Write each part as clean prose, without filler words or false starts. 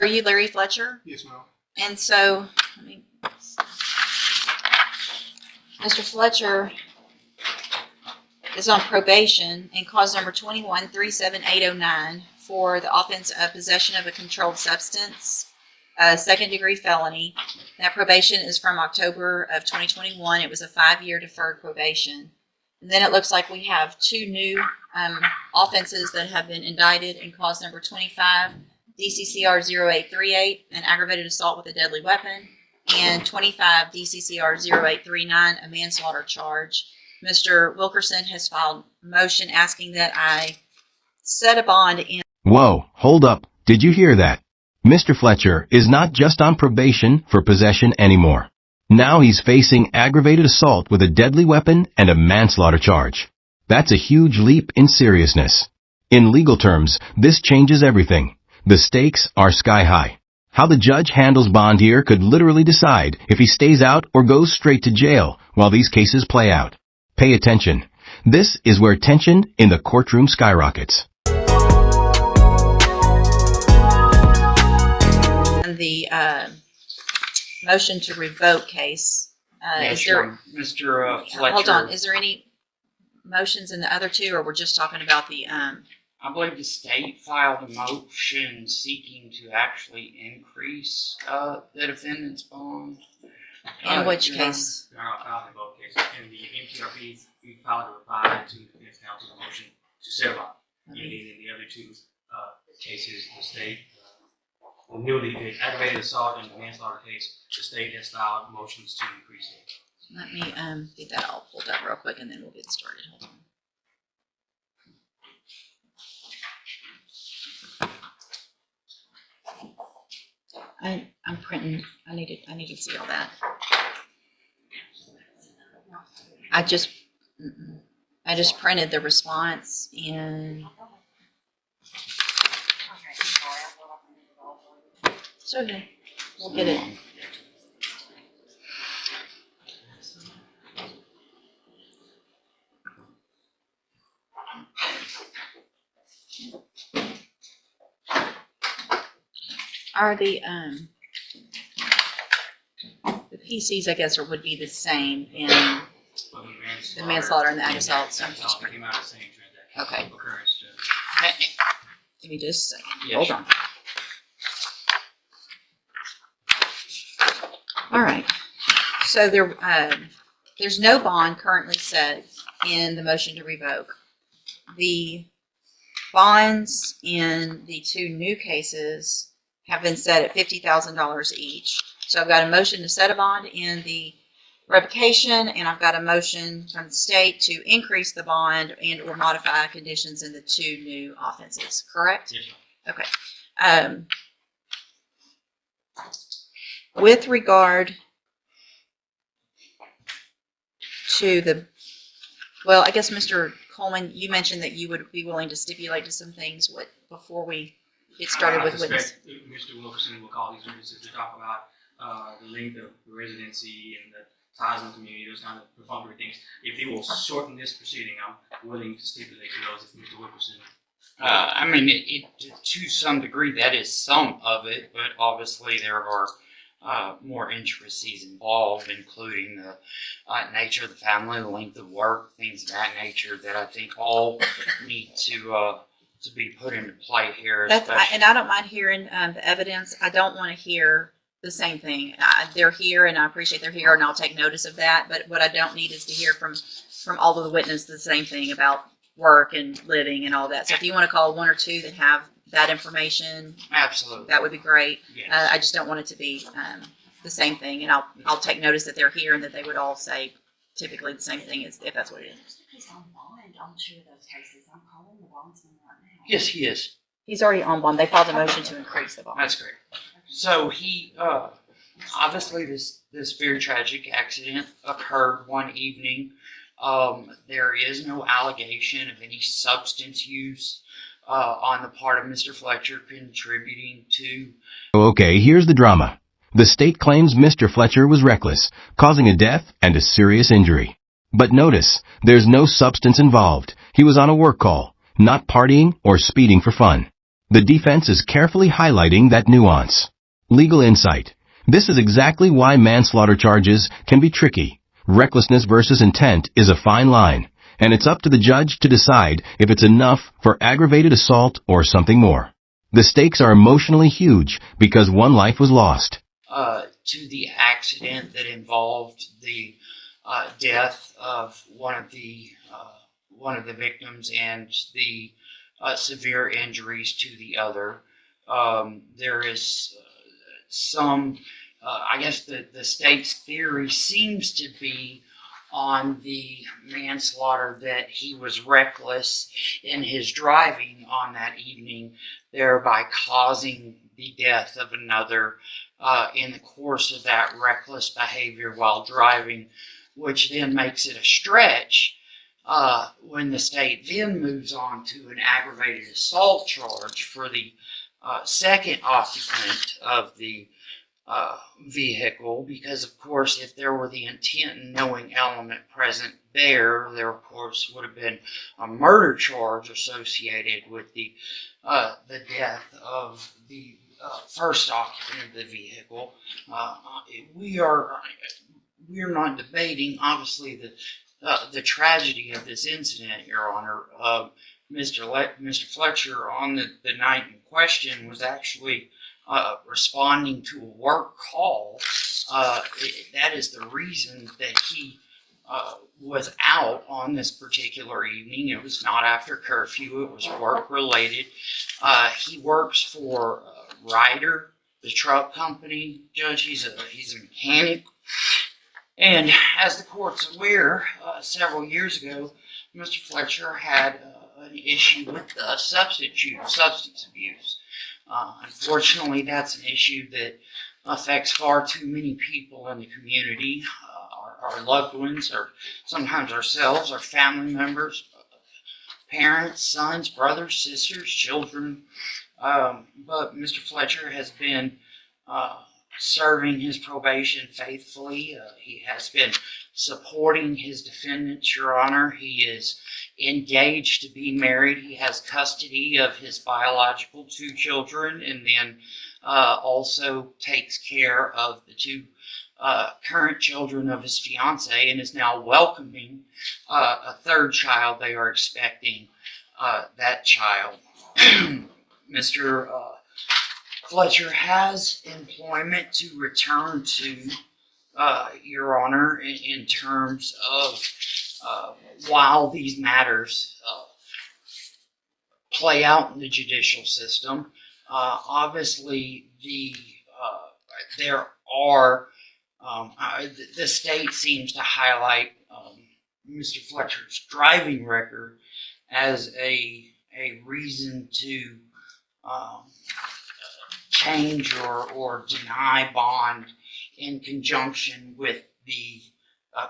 Are you Larry Fletcher? Yes, ma'am. And so, Mr. Fletcher is on probation and cause number 21-37809 for the offense of possession of a controlled substance, a second-degree felony. That probation is from October of 2021. It was a 5-year deferred probation. And then it looks like we have two new offenses that have been indicted in cause number 25, DCCR 0838, an aggravated assault with a deadly weapon, and 25 DCCR 0839, a manslaughter charge. Mr. Wilkerson has filed a motion asking that I set a bond in. Whoa, hold up. Did you hear that? Mr. Fletcher is not just on probation for possession anymore. Now he's facing aggravated assault with a deadly weapon and a manslaughter charge. That's a huge leap in seriousness. In legal terms, this changes everything. The stakes are sky high. How the judge handles bond here could literally decide if he stays out or goes straight to jail while these cases play out. Pay attention. This is where tension in the courtroom skyrockets. And the motion to revoke case. Yes, Is there, Mr. Fletcher. hold on, is there any motions in the other two, or we're just talking about the, I believe the state filed a motion seeking to actually increase the defendant's bond. in which Your Honor, case? There are filed in both cases. In the MTRP, we filed a reply to the defense counsel's motion to settle. And in the other two cases, the state, the newly aggravated assault and the manslaughter case, the state has filed motions to increase it. Let me get that all pulled up real quick and then we'll get started. Hold on. I'm printing. I need to see all that. I just printed the response and it's okay. We'll get it. Are the PCs, I guess, would be the same in For the manslaughter and the ag assault? So I'm That's just all came out of the same transaction. Okay. Occurrence, Judge. give me just a second. Yes, Hold on. All right. So there's no bond currently set in the motion to revoke. The bonds in the two new cases have been set at $50,000 each. So I've got a motion to set a bond in the revocation, and I've got a motion from the state to increase the bond and or modify conditions in the two new offenses. Correct? Yes, ma'am. Okay. With regard to the, well, I guess Mr. Coleman, you mentioned that you would be willing to stipulate to some things before we get started with witness. I suspect Mr. Wilkerson will call these witnesses to talk about the length of residency and the ties in the community, those kind of perfunctory things. If he will shorten this proceeding, I'm willing to stipulate to those if Mr. Wilkerson. I mean, to some degree, that is some of it, but obviously there are more intricacies involved, including the nature of the family, the length of work, things of that nature that I think all need to be put into play here. And I don't mind hearing the evidence. I don't want to hear the same thing. They're here, and I appreciate they're here, and I'll take notice of that. But what I don't need is to hear from all of the witnesses the same thing about work and living and all that. So if you want to call one or two that have that information, Absolutely. that would be great. Yes. I just don't want it to be the same thing, and I'll take notice that they're here and that they would all say typically the same thing if that's what it is. He's on bond on two of those cases. I'm calling the bondsman right now. Yes, he is. He's already on bond. They filed a motion to increase the bond. That's great. So he, obviously this very tragic accident occurred one evening. There is no allegation of any substance use on the part of Mr. Fletcher contributing to. Okay, here's the drama. The state claims Mr. Fletcher was reckless, causing a death and a serious injury. But notice, there's no substance involved. He was on a work call, not partying or speeding for fun. The defense is carefully highlighting that nuance. Legal insight. This is exactly why manslaughter charges can be tricky. Recklessness versus intent is a fine line, and it's up to the judge to decide if it's enough for aggravated assault or something more. The stakes are emotionally huge because one life was lost. To the accident that involved the death of one of the victims and the severe injuries to the other. There is some, I guess the state's theory seems to be on the manslaughter that he was reckless in his driving on that evening, thereby causing the death of another in the course of that reckless behavior while driving, which then makes it a stretch when the state then moves on to an aggravated assault charge for the second occupant of the vehicle, because of course if there were the intent and knowing element present there of course would have been a murder charge associated with the death of the first occupant of the vehicle. We are not debating obviously the tragedy of this incident, Your Honor. Mr. Fletcher on the night in question was actually responding to a work call. That is the reason that he was out on this particular evening. It was not after curfew. It was work related. He works for Ryder, the truck company. Judge, he's a mechanic. And as the court's aware, several years ago, Mr. Fletcher had an issue with substance abuse. Unfortunately, that's an issue that affects far too many people in the community, our loved ones, or sometimes ourselves, our family members, parents, sons, brothers, sisters, children. But Mr. Fletcher has been serving his probation faithfully. He has been supporting his defendants, Your Honor. He is engaged to be married. He has custody of his biological 2 children, and then also takes care of the 2 current children of his fiancée, and is now welcoming a 3rd child. They are expecting that child. Mr. Fletcher has employment to return to, Your Honor, in terms of while these matters play out in the judicial system. Obviously, there are the state seems to highlight Mr. Fletcher's driving record as a reason to change or deny bond in conjunction with the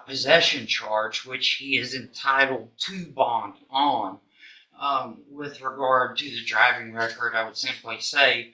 possession charge, which he is entitled to bond on. With regard to the driving record, I would simply say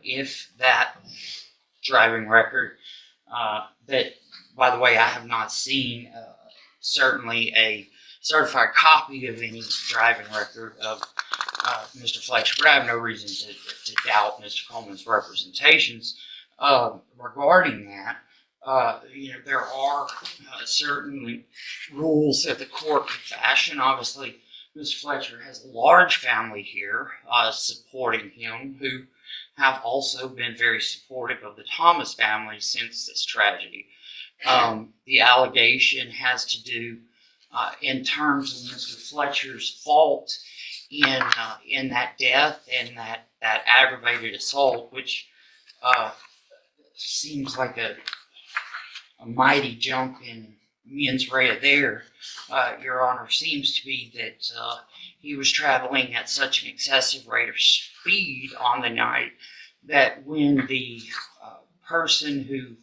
if that driving record, that, by the way, I have not seen certainly a certified copy of any driving record of Mr. Fletcher, but I have no reason to doubt Mr. Coleman's representations regarding that. There are certainly rules that the court could fashion. Obviously, Mr. Fletcher has a large family here supporting him, who have also been very supportive of the Thomas family since this tragedy. The allegation has to do in terms of Mr. Fletcher's fault in that death and that aggravated assault, which seems like a mighty jump in mens rea there, Your Honor, seems to be that he was traveling at such an excessive rate of speed on the night that when the person who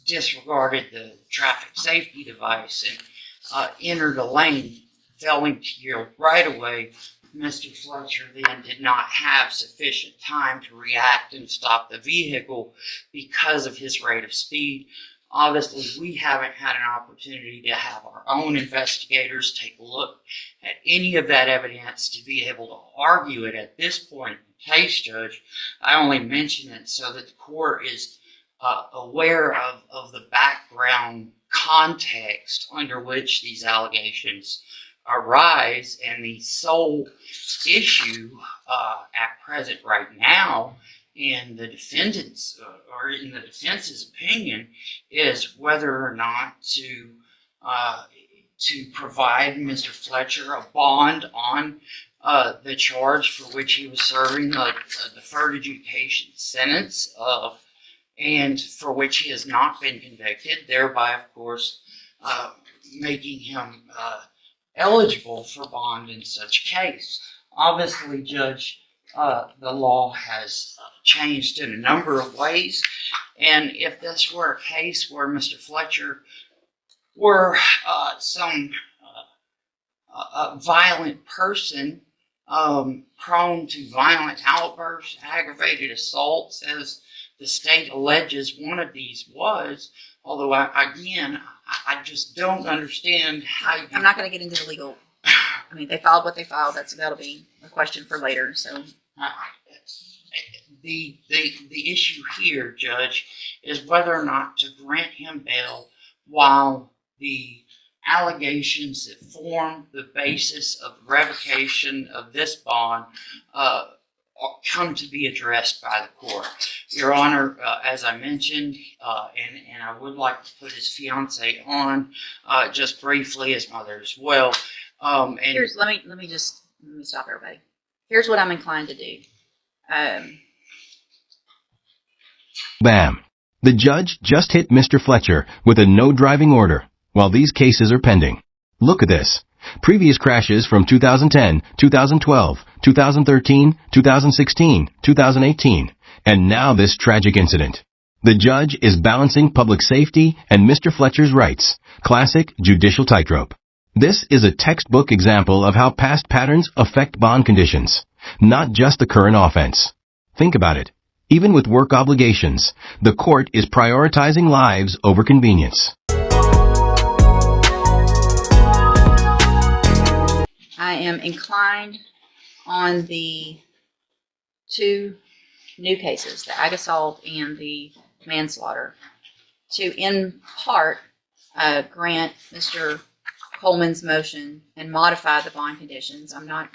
disregarded the traffic safety device and entered a lane, failing to yield right away, Mr. Fletcher then did not have sufficient time to react and stop the vehicle because of his rate of speed. Obviously, we haven't had an opportunity to have our own investigators take a look at any of that evidence to be able to argue it at this point in the case, Judge. I only mention it so that the court is aware of the background context under which these allegations arise, and the sole issue at present right now in the defendant's or in the defense's opinion is whether or not to provide Mr. Fletcher a bond on the charge for which he was serving a deferred adjudication sentence and for which he has not been convicted, thereby, of course, making him eligible for bond in such case. Obviously, Judge, the law has changed in a number of ways, and if this were a case where Mr. Fletcher were some violent person prone to violent outbursts, aggravated assaults, as the state alleges one of these was, although I just don't understand how you... I'm not going to get into the legal. I mean, they filed what they filed. That'll be a question for later. So the issue here, Judge, is whether or not to grant him bail while the allegations that form the basis of revocation of this bond come to be addressed by the court. Your Honor, as I mentioned, and I would like to put his fiance on just briefly, his mother as well. And let me stop everybody. Here's what I'm inclined to do. Bam. The judge just hit Mr. Fletcher with a no driving order while these cases are pending. Look at this. Previous crashes from 2010, 2012, 2013, 2016, 2018, and now this tragic incident. The judge is balancing public safety and Mr. Fletcher's rights. Classic judicial tightrope. This is a textbook example of how past patterns affect bond conditions, not just the current offense. Think about it. Even with work obligations, the court is prioritizing lives over convenience. I am inclined on the two new cases, the ag assault and the manslaughter, to in part grant Mr. Coleman's motion and modify the bond conditions. I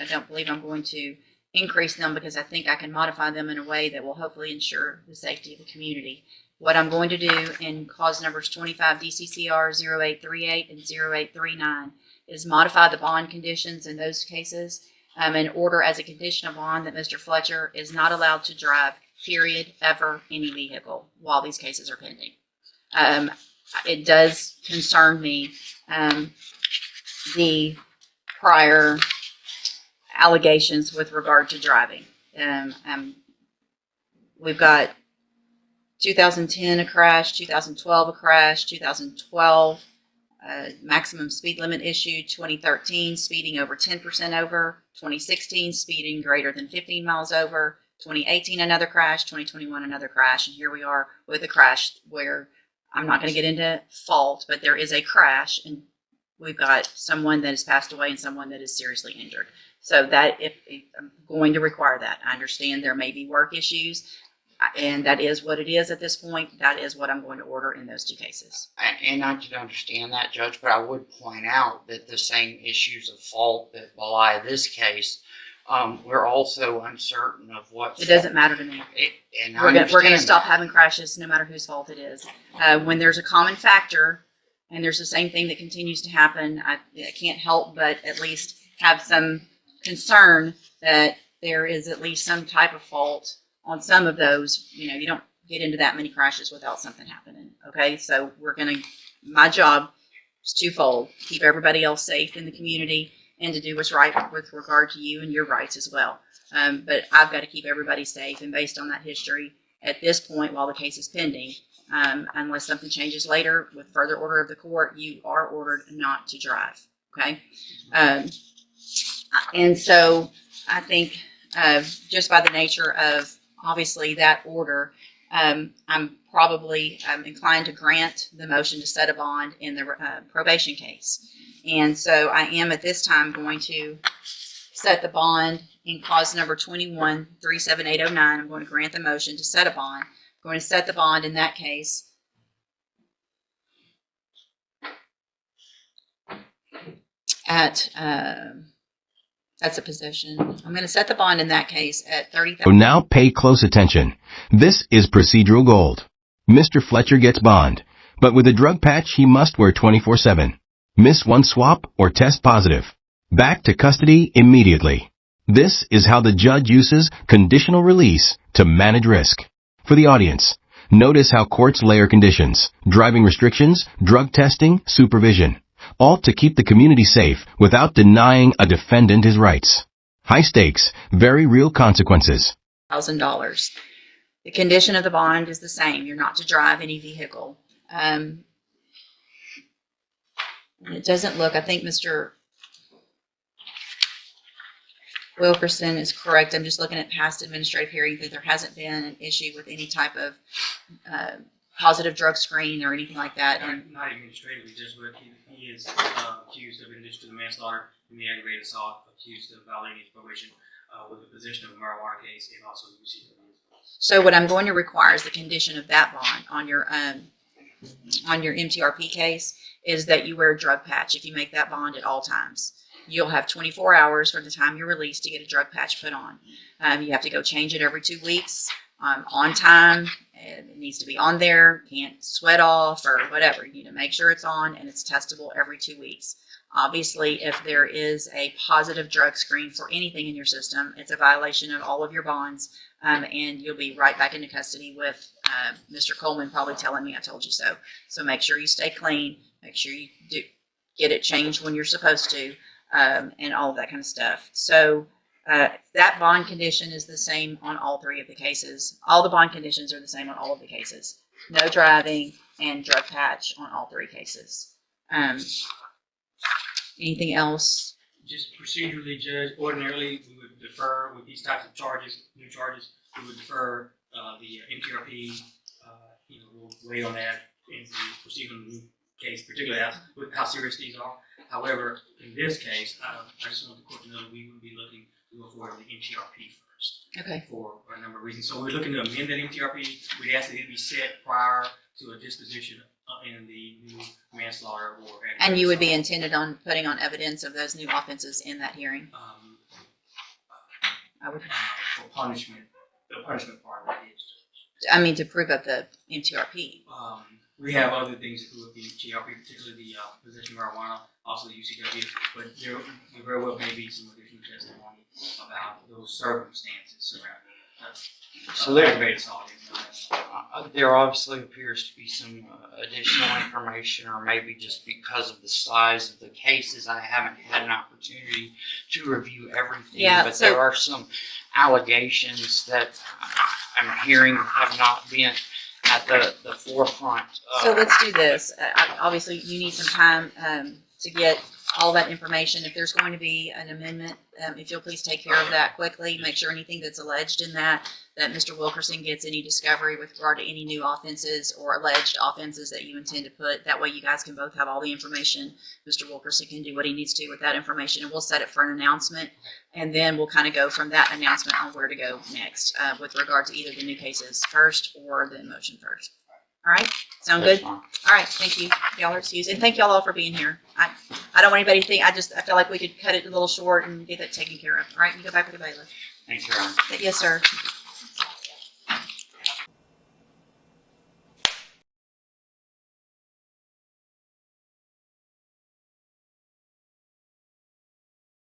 don't believe I'm going to increase them because I think I can modify them in a way that will hopefully ensure the safety of the community. What I'm going to do in cause numbers 25 DCCR 0838 and 0839 is modify the bond conditions in those cases and order as a condition of bond that Mr. Fletcher is not allowed to drive, period, ever, any vehicle while these cases are pending. It does concern me, the prior allegations with regard to driving. We've got 2010 a crash, 2012 a crash, 2012 maximum speed limit issued, 2013 speeding over 10% over, 2016 speeding greater than 15 miles over, 2018 another crash, 2021 another crash, and here we are with a crash where I'm not going to get into fault, but there is a crash, and we've got someone that has passed away and someone that is seriously injured. So that if I'm going to require that, I understand there may be work issues, and that is what it is at this point. That is what I'm going to order in those two cases. And I can understand that, Judge, but I would point out that the same issues of fault that belie this case, we're also uncertain of what... It doesn't matter to me. We're going to stop having crashes no matter whose fault it is. When there's a common factor and there's the same thing that continues to happen, I can't help but at least have some concern that there is at least some type of fault on some of those. You know, you don't get into that many crashes without something happening. Okay, so my job is twofold: keep everybody else safe in the community and to do what's right with regard to you and your rights as well. But I've got to keep everybody safe, and based on that history at this point, while the case is pending, unless something changes later with further order of the court, you are ordered not to drive. Okay, and so I think just by the nature of obviously that order, I'm probably inclined to grant the motion to set a bond in the probation case. And so I am at this time going to set the bond in clause number 21-37809. I'm going to grant the motion to set a bond. I'm going to set the bond in that case at that's a possession. I'm going to set the bond in that case at $30,000. So now pay close attention. This is procedural gold. Mr. Fletcher gets bond, but with a drug patch he must wear 24/7. Miss one swap or test positive. Back to custody immediately. This is how the judge uses conditional release to manage risk. For the audience, notice how courts layer conditions, driving restrictions, drug testing, supervision, all to keep the community safe without denying a defendant his rights. High stakes, very real consequences. $1,000. The condition of the bond is the same. You're not to drive any vehicle. And it doesn't look, I think Mr. Wilkerson is correct. I'm just looking at past administrative hearings that there hasn't been an issue with any type of positive drug screen or anything like that. And Not administratively, just but he is accused of addition to the manslaughter and the aggravated assault, accused of violating his probation with the possession of a marijuana case and also UCW. so what I'm going to require is the condition of that bond on your MTRP case is that you wear a drug patch if you make that bond at all times. You'll have 24 hours from the time you're released to get a drug patch put on. You have to go change it every 2 weeks on time. It needs to be on there. Can't sweat off or whatever. You need to make sure it's on and it's testable every 2 weeks. Obviously, if there is a positive drug screen for anything in your system, it's a violation of all of your bonds, and you'll be right back into custody with Mr. Coleman probably telling me I told you so. So make sure you stay clean. Make sure you do get it changed when you're supposed to. And all of that kind of stuff. So that bond condition is the same on all 3 of the cases. All the bond conditions are the same on all of the cases. No driving and drug patch on all 3 cases. Anything else? Just procedurally, Judge, ordinarily we would defer with these types of charges, new charges, we would defer the MTRP, we'll wait on that and proceed on the new case, particularly with how serious these are. However, in this case, I just want the court to know that we would be looking to go forward with the MTRP first. Okay. For a number of reasons. So we're looking to amend that MTRP. We'd ask that it be set prior to a disposition in the new manslaughter or. And you would be intended on putting on evidence of those new offenses in that hearing? I would. For punishment, the punishment part of it is. I mean, to prove up the MTRP. We have other things to do with the MTRP, particularly the possession of marijuana, also the UCW, but there very well may be some additional testimony about those circumstances surrounding aggravated assault. There obviously appears to be some additional information, or maybe just because of the size of the cases, I haven't had an opportunity to review everything. Yeah, but so there are some allegations that I'm hearing have not been at the forefront. So let's do this. Obviously, you need some time to get all that information. If there's going to be an amendment, if you'll please take care of that quickly, make sure anything that's alleged in that Mr. Wilkerson gets any discovery with regard to any new offenses or alleged offenses that you intend to put. That way you guys can both have all the information. Mr. Wilkerson can do what he needs to with that information, and we'll set it for an announcement, and then we'll kind of go from that announcement on where to go next with regard to either the new cases first or the motion first. All right? Sound good? All right. Thank you. Y'all are excused. And thank y'all all for being here. I don't want anybody to think, I feel like we could cut it a little short and get that taken care of. All right? You go back with the bailiff. Thank you, Your Honor. Yes, sir.